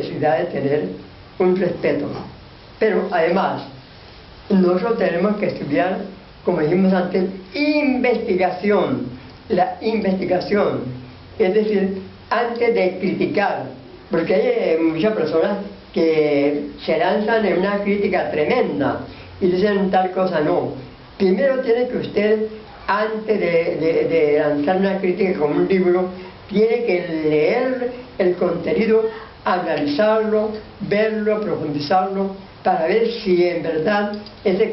necesidad de tener un respeto. Pero además, nosotros tenemos que estudiar, como dijimos antes, investigación. La investigación, es decir, antes de criticar, porque hay muchas personas que se lanzan en una crítica tremenda y dicen tal cosa. No, primero tiene que usted, antes de lanzar una crítica con un libro, tiene que leer el contenido, analizarlo, verlo, profundizarlo, para ver si en verdad ese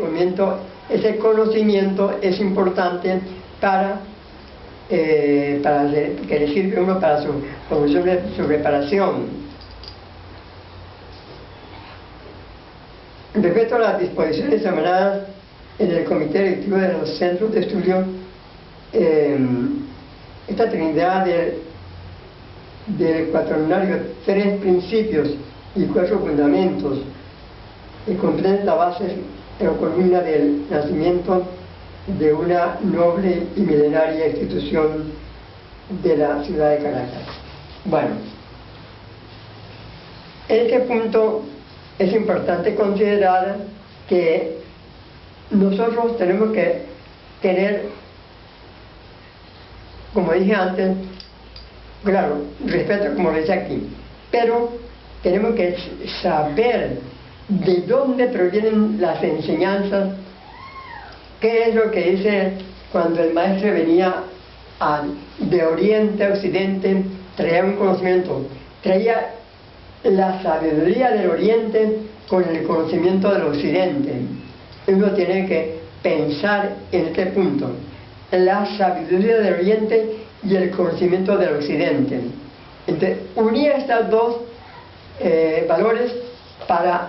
conocimiento es importante que le sirve a uno para su preparación. Respecto a las disposiciones emanadas en el Comité Directivo de los Centros de Estudio, esta trinidad del cuaternario, 3 principios y 4 fundamentos, que comprende la base o columna del nacimiento de una noble y milenaria institución de la ciudad de Caracas. Bueno, en este punto es importante considerar que nosotros tenemos que tener, como dije antes, claro, respeto, como lo dice aquí, pero tenemos que saber de dónde provienen las enseñanzas. ¿Qué es lo que dice cuando el maestro venía de oriente a occidente? Traía un conocimiento, traía la sabiduría del oriente con el conocimiento del occidente. Uno tiene que pensar en este punto: la sabiduría del oriente y el conocimiento del occidente. Entonces, unía estos dos valores para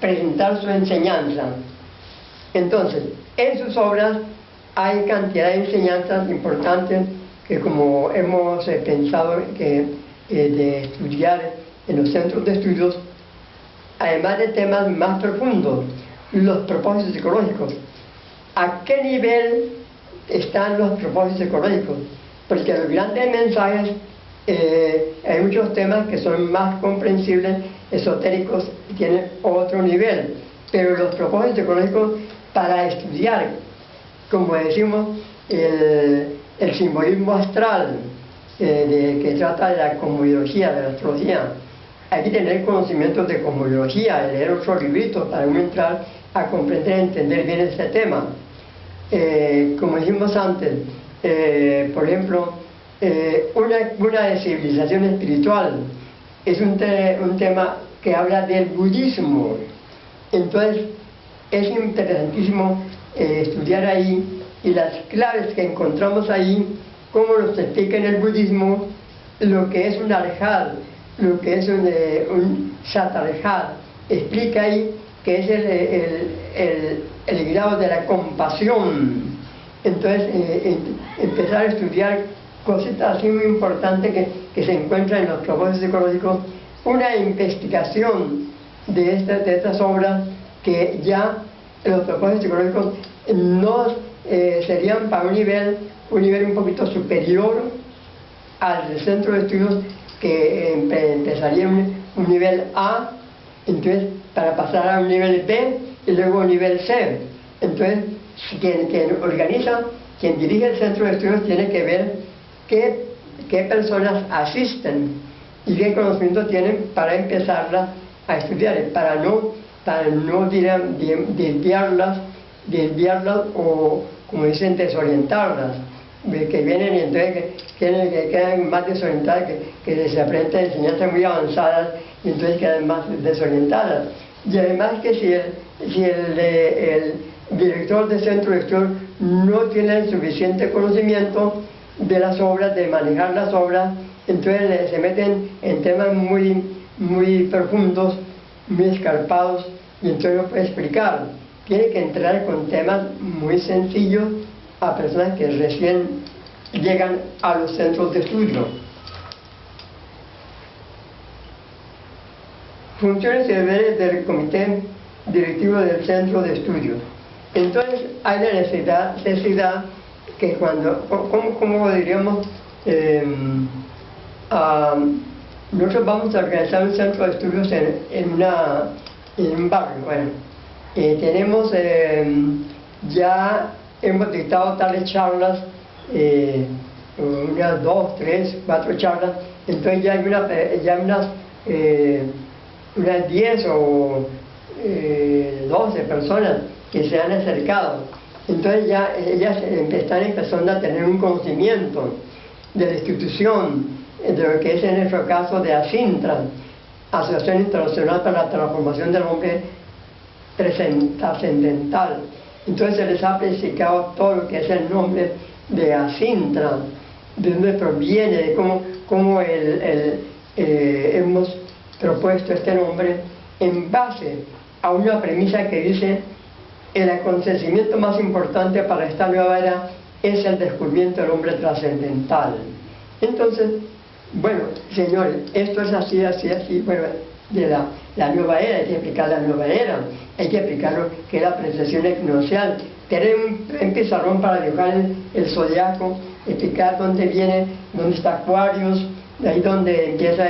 presentar su enseñanza. Entonces, en sus obras hay cantidad de enseñanzas importantes que, como hemos pensado de estudiar en los centros de estudios, además de temas más profundos, los propósitos psicológicos. ¿A qué nivel están los propósitos psicológicos? Porque los grandes mensajes, hay muchos temas que son más comprensibles, esotéricos, y tienen otro nivel, pero los propósitos psicológicos, para estudiar, como decimos, el simbolismo astral, que trata de la cosmología, de la astrología, hay que tener conocimientos de cosmología, leer otros libritos para uno entrar a comprender y entender bien este tema. Como dijimos antes, por ejemplo, una de civilización espiritual es un tema que habla del budismo. Entonces es interesantísimo estudiar ahí, y las claves que encontramos ahí, cómo nos explica en el budismo lo que es un arhat, lo que es un satarhat. Explica ahí que es el grado de la compasión. Entonces, empezar a estudiar cositas así muy importantes que se encuentran en los propósitos psicológicos, una investigación de estas obras, que ya los propósitos psicológicos no serían para un nivel un poquito superior al centro de estudios, que empezaría un nivel A, entonces para pasar a un nivel B y luego un nivel C. Entonces, quien organiza, quien dirige el centro de estudios, tiene que ver qué personas asisten y qué conocimiento tienen para empezarlas a estudiar, para no desviarlas o, como dicen, desorientarlas, que vienen y entonces que quedan más desorientadas, que se aprenden enseñanzas muy avanzadas y entonces quedan más desorientadas. Y además que si el director del centro de estudios no tiene el suficiente conocimiento de las obras, de manejar las obras, entonces se meten en temas muy profundos, muy escarpados, y entonces no puede explicar. Tiene que entrar con temas muy sencillos a personas que recién llegan a los centros de estudio. Funciones y deberes del comité directivo del centro de estudios. Entonces hay la necesidad que ¿cómo diríamos? nosotros vamos a organizar un centro de estudios en un barrio. Bueno, tenemos, ya hemos dictado tales charlas, unas 2, 3, 4 charlas, entonces ya hay unas 10 o 12 personas que se han acercado. Entonces ya ellas están empezando a tener un conocimiento de la institución, de lo que es en nuestro caso de ASINTRA, Asociación Internacional para la Transformación del Hombre Trascendental. Entonces se les ha explicado todo lo que es el nombre de ASINTRA, de dónde proviene, de cómo hemos propuesto este nombre en base a una premisa que dice: el acontecimiento más importante para esta nueva era es el descubrimiento del hombre trascendental. Entonces, bueno, señores, esto es así, bueno, de la nueva era, hay que explicar la nueva era, hay que explicar lo que es la precesión equinoccial, tener un pizarrón para dibujar el zodiaco, explicar dónde viene, dónde está Acuarios, de ahí donde empieza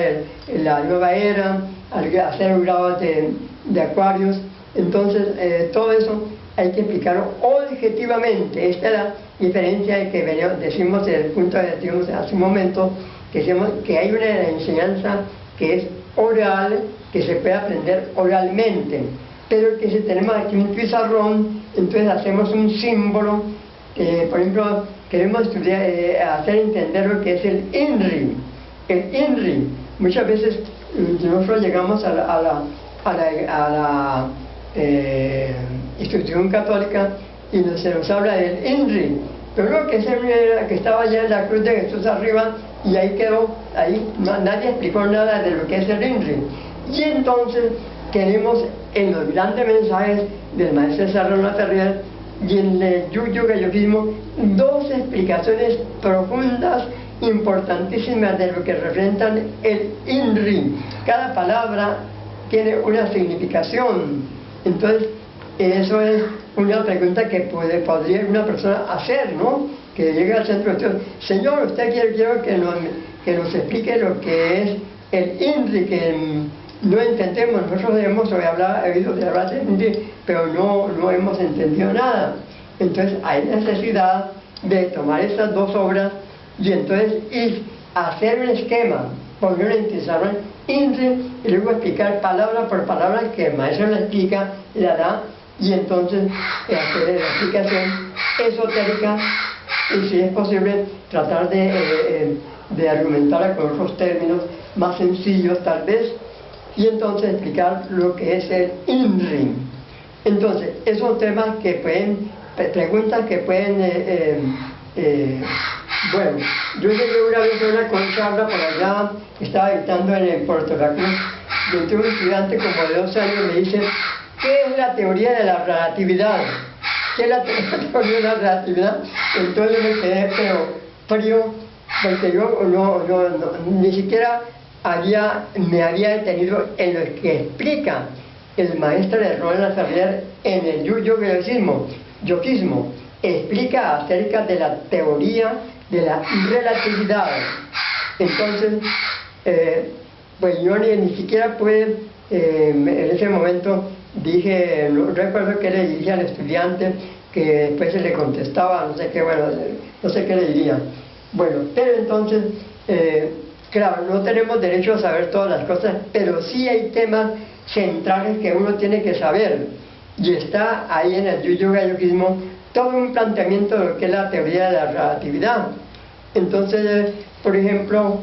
la nueva era, hacer un grado de Acuarios. Entonces, todo eso hay que explicarlo objetivamente. Esta es la diferencia de que decimos desde el punto de vista, decimos hace un momento, que hay una enseñanza que es oral, que se puede aprender oralmente, pero que si tenemos aquí un pizarrón, entonces hacemos un símbolo, por ejemplo, queremos estudiar, hacer entender lo que es el INRI. El INRI, muchas veces nosotros llegamos a la institución católica y se nos habla del INRI, pero no, que estaba ya en la cruz de Jesús arriba y ahí quedó, ahí nadie explicó nada de lo que es el INRI. Y entonces tenemos en los grandes mensajes del maestro Serrano Ferrer y en el Yuyu-Gayofismo 2 explicaciones profundas, importantísimas de lo que representan el INRI. Cada palabra tiene una significación. Entonces, eso es una pregunta que podría una persona hacer, ¿no? Que llegue al centro de estudios: señor, usted quiero que nos explique lo que es el INRI, que no entendemos. Nosotros hemos oído de hablar del INRI, pero no hemos entendido nada. Entonces hay necesidad de tomar estas 2 obras y entonces hacer un esquema, poner en pizarrón INRI y luego explicar palabra por palabra, que el maestro la explica, la da, y entonces hacer la explicación esotérica y, si es posible, tratar de argumentarla con otros términos más sencillos tal vez, y entonces explicar lo que es el INRI. Entonces, esos son temas que preguntas que pueden, bueno, yo llegué una vez a una concharla por allá, estaba dictando en Puerto La Cruz, y entonces un estudiante como de 12 años me dice: ¿qué es la teoría de la relatividad? ¿Qué es la teoría de la relatividad? Entonces yo me quedé frío, porque yo ni siquiera me había detenido en lo que explica el maestro de Roland Ferrer en el Yuyu-Gayofismo. Explica acerca de la teoría de la relatividad. Entonces, pues yo ni siquiera pude, en ese momento dije, no recuerdo qué le diría al estudiante, que después se le contestaba, no sé qué, bueno, no sé qué le diría. Bueno, pero entonces, claro, no tenemos derecho a saber todas las cosas, pero sí hay temas centrales que uno tiene que saber, y está ahí en el Yuyu-Gayofismo todo un planteamiento de lo que es la teoría de la relatividad. Entonces, por ejemplo,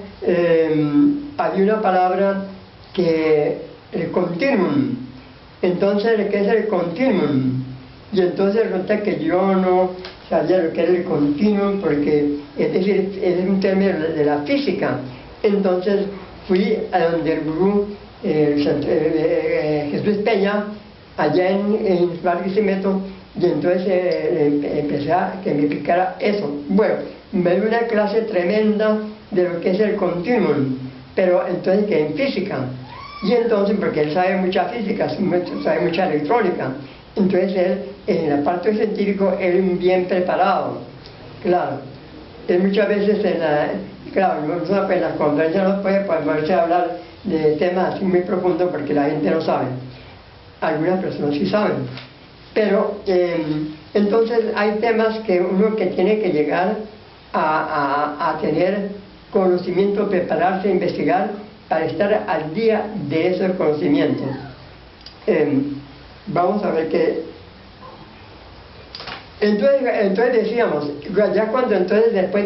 había una palabra que el continuum. Entonces, ¿qué es el continuum? Y entonces resulta que yo no sabía lo que era el continuum, porque es decir, es un término de la física. Entonces fui a donde el gurú Jesús Peña, allá en Barquisimeto, y entonces empecé a que me explicara eso. Bueno, me dio una clase tremenda de lo que es el continuum, pero entonces que en física. Y entonces, porque él sabe mucha física, sabe mucha electrónica, entonces él, en la parte científica, él es bien preparado, claro. Él muchas veces claro, no, pues, las conferencias no puede ponerse a hablar de temas así muy profundos porque la gente no sabe. Algunas personas sí saben. Pero entonces hay temas que uno que tiene que llegar a tener conocimiento, prepararse, investigar para estar al día de esos conocimientos. Vamos a ver qué. Entonces decíamos, ya cuando entonces después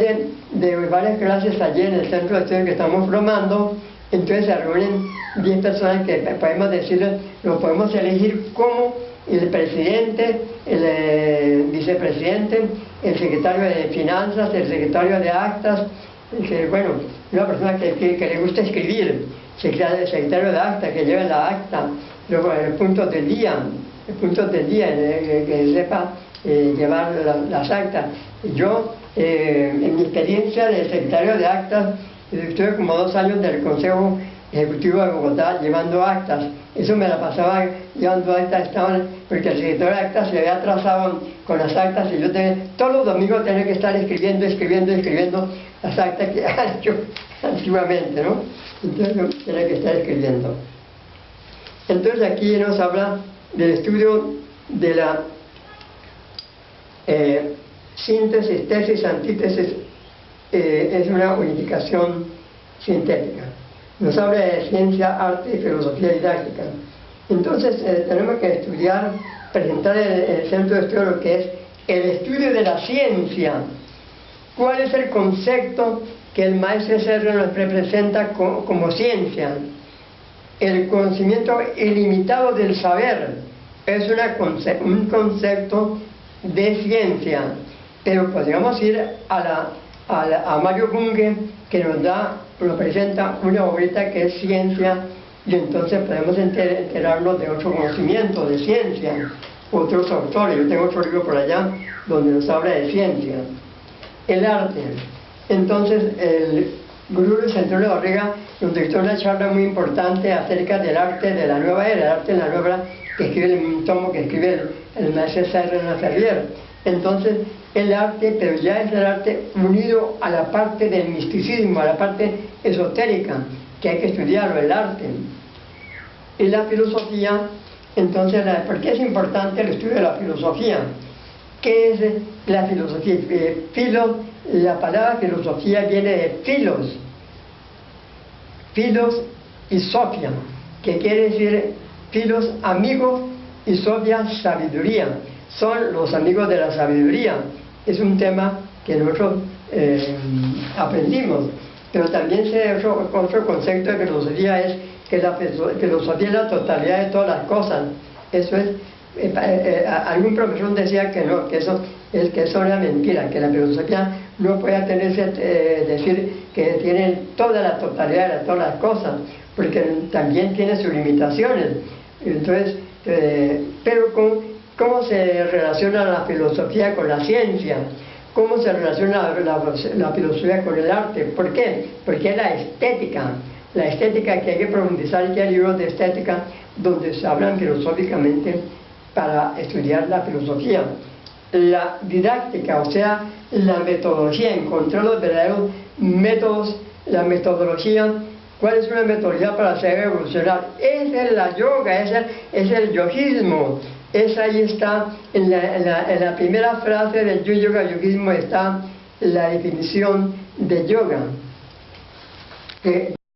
de varias clases allí en el centro de estudio que estamos formando, entonces se reúnen 10 personas que podemos decirles, lo podemos elegir como el presidente, el vicepresidente, el secretario de finanzas, el secretario de actas, bueno, una persona que le gusta escribir, secretario de actas, que lleve la acta, luego el punto del día, que sepa llevar las actas. Yo, en mi experiencia de secretario de actas, estuve como 2 años del Consejo Ejecutivo de Bogotá llevando actas. Eso me la pasaba llevando actas, porque el secretario de actas se había atrasado con las actas y yo todos los domingos tenía que estar escribiendo las actas que había hecho antiguamente, ¿no? Entonces yo tenía que estar escribiendo. Entonces aquí nos habla del estudio de la síntesis, tesis, antítesis, es una unificación sintética. Nos habla de ciencia, arte y filosofía didáctica. Entonces tenemos que estudiar, presentar en el centro de estudio lo que es el estudio de la ciencia. ¿Cuál es el concepto que el maestro Serra nos representa como ciencia? El conocimiento ilimitado del saber es un concepto de ciencia, pero podríamos ir a Mario Bunge, que nos presenta una obrita que es ciencia, y entonces podemos enterarnos de otro conocimiento de ciencia, otros autores. Yo tengo otro libro por allá donde nos habla de ciencia. El arte. Entonces el gurú Luis Antonio Barriga nos dictó una charla muy importante acerca del arte de la nueva era, el arte en la nueva era, que escribe un tomo que escribe el maestro Serra Ferrier. Entonces el arte, pero ya es el arte unido a la parte del misticismo, a la parte esotérica, que hay que estudiarlo, el arte. Y la filosofía, entonces, ¿por qué es importante el estudio de la filosofía? ¿Qué es la filosofía? La palabra filosofía viene de filos y sofia, que quiere decir filos, amigos, y sofia, sabiduría. Son los amigos de la sabiduría. Es un tema que nosotros aprendimos. Pero también otro concepto de filosofía es que la filosofía es la totalidad de todas las cosas. Eso es, algún profesor decía que no, que eso es una mentira, que la filosofía no puede decir que tiene toda la totalidad de todas las cosas, porque también tiene sus limitaciones. Entonces, pero ¿cómo se relaciona la filosofía con la ciencia? ¿Cómo se relaciona la filosofía con el arte? ¿Por qué? Porque es la estética que hay que profundizar, y que hay libros de estética donde se hablan filosóficamente para estudiar la filosofía. La didáctica, o sea, la metodología, encontrar los verdaderos métodos, la metodología. ¿Cuál es una metodología para hacer evolucionar? Esa es la yoga, es el yogismo. Ahí está, en la primera frase del yogismo está la definición de yoga.